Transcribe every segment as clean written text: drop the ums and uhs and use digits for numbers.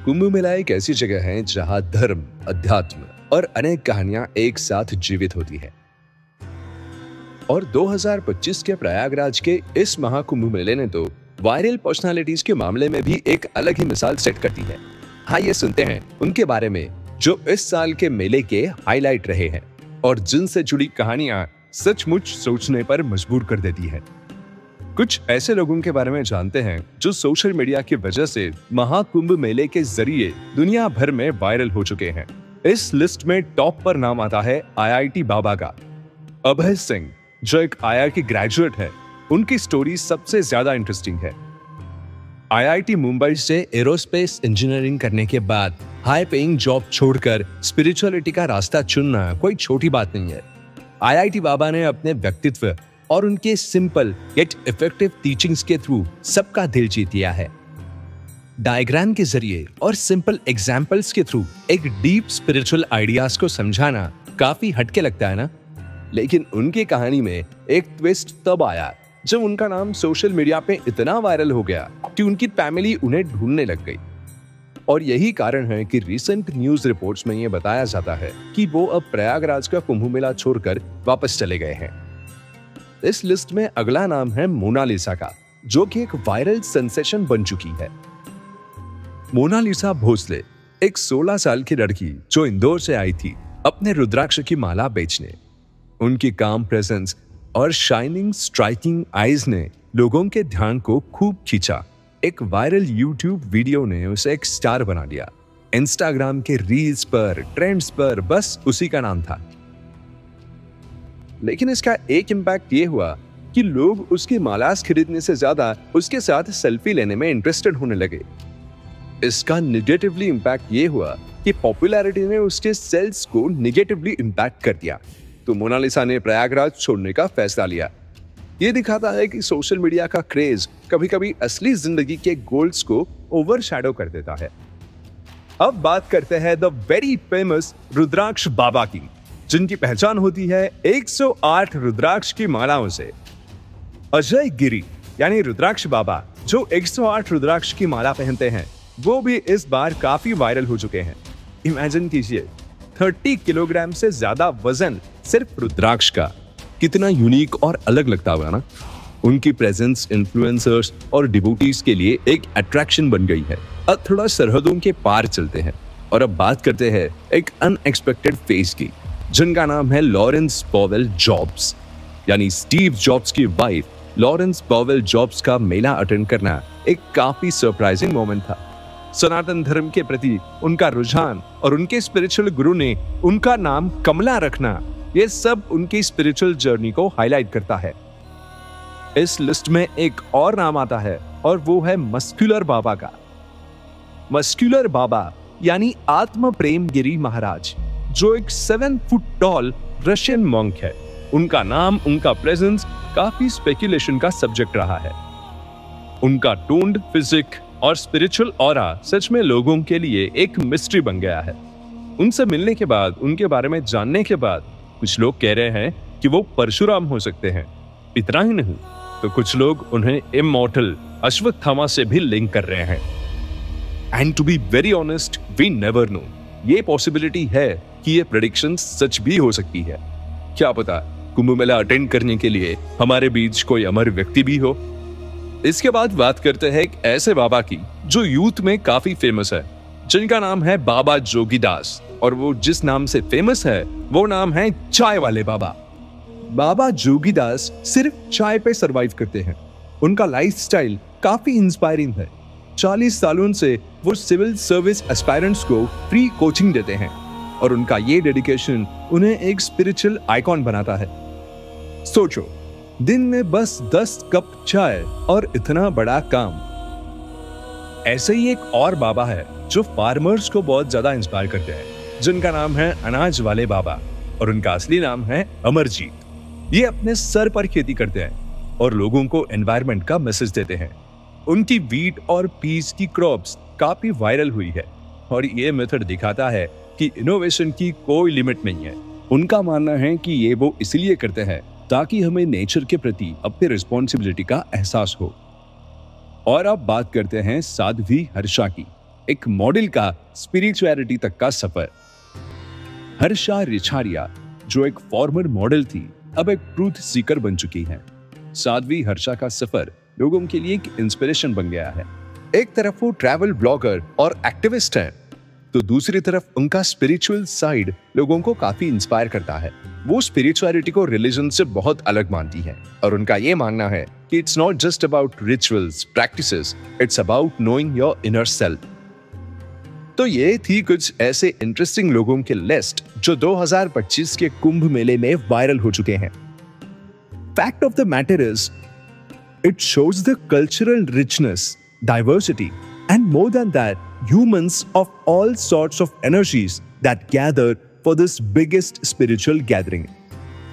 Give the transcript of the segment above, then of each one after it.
कुंभ मेला एक ऐसी जगह है जहां धर्म, अध्यात्म और अनेक कहानियां एक साथ जीवित होती है। और 2025 के प्रयागराज के इस महाकुंभ मेले ने तो वायरल पर्सनालिटीज के मामले में भी एक अलग ही मिसाल सेट करती है। आइए सुनते हैं उनके बारे में जो इस साल के मेले के हाईलाइट रहे हैं और जिनसे जुड़ी कहानियां सचमुच सोचने पर मजबूर कर देती है। कुछ ऐसे लोगों के बारे में जानते हैं जो सोशल मीडिया की वजह से महाकुंभ मेले के जरिए दुनिया भर में वायरल हो चुके हैं। इस लिस्ट में टॉप पर नाम आता है IIT बाबा का। अभय सिंह जो एक IIT ग्रेजुएट है, उनकी स्टोरी सबसे ज्यादा इंटरेस्टिंग है। IIT मुंबई से एरोस्पेस इंजीनियरिंग करने के बाद हाई पेइंग जॉब छोड़कर स्पिरिचुअलिटी का रास्ता चुनना कोई छोटी बात नहीं है। IIT बाबा ने अपने व्यक्तित्व और उनके सिंपल येट इफेक्टिव टीचिंग्स के थ्रू सबका दिल जीत लिया है। डायग्राम के जरिए और सिंपल एग्जाम्पल्स के थ्रू एक डीप स्पिरिचुअल आइडियाज को समझाना काफी हटके लगता है ना, लेकिन उनकी कहानी में एक ट्विस्ट तब आया जब उनका नाम सोशल मीडिया पे इतना वायरल हो गया कि उनकी फैमिली उन्हें ढूंढने लग गई। और यही कारण है कि रिसेंट न्यूज रिपोर्ट्स में यह बताया जाता है कि वो अब प्रयागराज का कुंभ मेला छोड़कर वापस चले गए हैं। इस लिस्ट में अगला नाम है मोनालिसा का, जो कि एक वायरल सेंसेशन बन चुकी है। मोनालिसा भोसले एक 16 साल की लड़की जो इंदौर से आई थी अपने रुद्राक्ष की माला बेचने। उनकी काम प्रेजेंस और शाइनिंग स्ट्राइकिंग आईज ने लोगों के ध्यान को खूब खींचा। एक वायरल यूट्यूब वीडियो ने उसे एक स्टार बना दिया। इंस्टाग्राम के रील्स पर, ट्रेंड्स पर बस उसी का नाम था। लेकिन इसका एक इम्पैक्ट ये हुआ कि लोग उसकी मालास खरीदने से ज्यादा उसके साथ सेल्फी लेने में इंटरेस्टेड होने लगे। इसका निगेटिवली इम्पैक्ट ये हुआ कि पॉपुलैरिटी ने उसके सेल्स को निगेटिवली इम्पैक्ट कर दिया। तो मोनालिसा ने प्रयागराज छोड़ने का फैसला लिया। ये दिखाता है कि सोशल मीडिया का क्रेज कभी-कभी असली जिंदगी के गोल्स को ओवरशैडो कर देता है। अब बात करते हैं द वेरी फेमस रुद्राक्ष बाबा की, जिनकी पहचान होती है 108 रुद्राक्ष की मालाओं से। अजय गिरी यानी रुद्राक्ष बाबा जो 108 रुद्राक्ष की माला पहनते हैं, वो भी इस बार काफी वायरल हो चुके हैं। इमेजिन कीजिए 30 किलोग्राम से ज्यादा वजन सिर्फ रुद्राक्ष का। कितना यूनिक और अलग लगता होगा ना। उनकी प्रेजेंस इन्फ्लुएंसर्स और डिवोटीज के लिए एक अट्रैक्शन बन गई है। अब थोड़ा सरहदों के पार चलते हैं और अब बात करते हैं एक अनएक्सपेक्टेड फेस की, जिनका नाम है लॉरेंस पॉवेल जॉब्स। यानी स्टीव जॉब्स की वाइफ लॉरेंस पॉवेल जॉब्स का मेला अटेंड करना एक काफी सरप्राइजिंग मोमेंट था। सनातन धर्म के प्रति उनका रुझान और उनके स्पिरिचुअल गुरु ने उनका नाम कमला रखना, ये सब उनकी स्पिरिचुअल जर्नी को हाईलाइट करता है। इस लिस्ट में एक और नाम आता है और वो है मस्कुलर बाबा का। मस्कुलर बाबा यानी आत्म प्रेम गिरी महाराज, जो एक 7 फुट टॉल रशियन मॉन्क है। उनका नाम, उनका प्रेजेंस काफी स्पेकुलेशन का सब्जेक्ट रहा है। उनका टोन्ड फिजिक और स्पिरिचुअल ऑरा सच में लोगों के लिए एक मिस्ट्री बन गया है। उनसे मिलने के बाद, उनके बारे में जानने के बाद कुछ लोग कह रहे हैं कि वो परशुराम हो सकते हैं। इतना ही नहीं तो कुछ लोग उन्हें इमॉर्टल अश्वत्थामा से भी लिंक कर रहे हैं। And to be very honest, we never know. ये पॉसिबिलिटी है कि ये प्रेडिक्शन सच भी हो सकती है। क्या पता कुंभ मेला अटेंड करने के लिए हमारे बीच कोई अमर व्यक्ति भी हो। इसके बाद बात करते हैं एक ऐसे बाबा की जो यूथ में काफी फेमस है, जिनका नाम है बाबा जोगीदास। और वो जिस नाम से फेमस है वो नाम है चाय वाले बाबा। बाबा जोगीदास सिर्फ चाय पे सरवाइव करते हैं। उनका लाइफस्टाइल काफी इंस्पायरिंग है। 40 सालों से वो सिविल सर्विस एस्पायरेंट्स को फ्री कोचिंग देते हैं और उनका ये डेडिकेशन उन्हें एक स्पिरिचुअल आइकॉन बनाता है। सोचो, दिन में बस 10 कप चाय और इतना बड़ा काम। ऐसे ही एक और बाबा है जो फार्मर्स को बहुत ज्यादा इंस्पायर करते हैं, जिनका नाम है अनाज वाले बाबा और उनका असली नाम है अमरजीत। ये अपने सर पर खेती करते हैं और लोगों को एनवायरनमेंट का मैसेज देते हैं। उनकी वीट और पीस की क्रॉप्स काफी वायरल हुई है और ये मेथड दिखाता है कि इनोवेशन की कोई लिमिट नहीं है। उनका मानना है कि ये वो इसलिए करते हैं ताकि हमें नेचर के प्रति अपनी रिस्पॉन्सिबिलिटी का एहसास हो। और अब बात करते हैं साध्वी हर्षा की। एक मॉडल का स्पिरिचुअलिटी तक का सफर। हर्षा रिछारिया, जो एक फॉर्मर मॉडल थी, अब एक ट्रूथ सीकर बन चुकी हैं। साध्वी हर्षा का सफर लोगों के लिए एक इंस्पिरेशन बन गया है। एक तरफ वो ट्रैवल ब्लॉगर और एक्टिविस्ट हैं, तो दूसरी तरफ उनका स्पिरिचुअल साइड लोगों को काफी इंस्पायर करता है। वो स्पिरिचुअलिटी को रिलीजन से बहुत अलग मानती है और उनका ये मानना है कि it's not just about rituals, practices, it's about knowing your inner self. तो ये थी कुछ ऐसे इंटरेस्टिंग लोगों के लिस्ट जो 2025 के कुंभ मेले में वायरल हो चुके हैं। Fact of the matter is, it shows the cultural richness, diversity and more than that, humans of all sorts of energies that gather for this biggest spiritual gathering.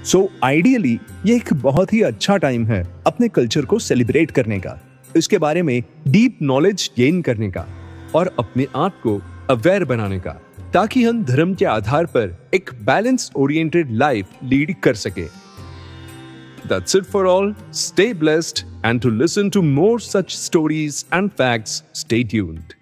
So ideally, ये एक बहुत ही अच्छा time है अपने culture को celebrate करने का, इसके बारे में डीप नॉलेज गेन करने का और अपने आप को अवेयर बनाने का, ताकि हम धर्म के आधार पर एक बैलेंस ओरिएंटेड लाइफ लीड कर सके। That's it for all. Stay blessed, and to listen to more such stories and facts, stay tuned.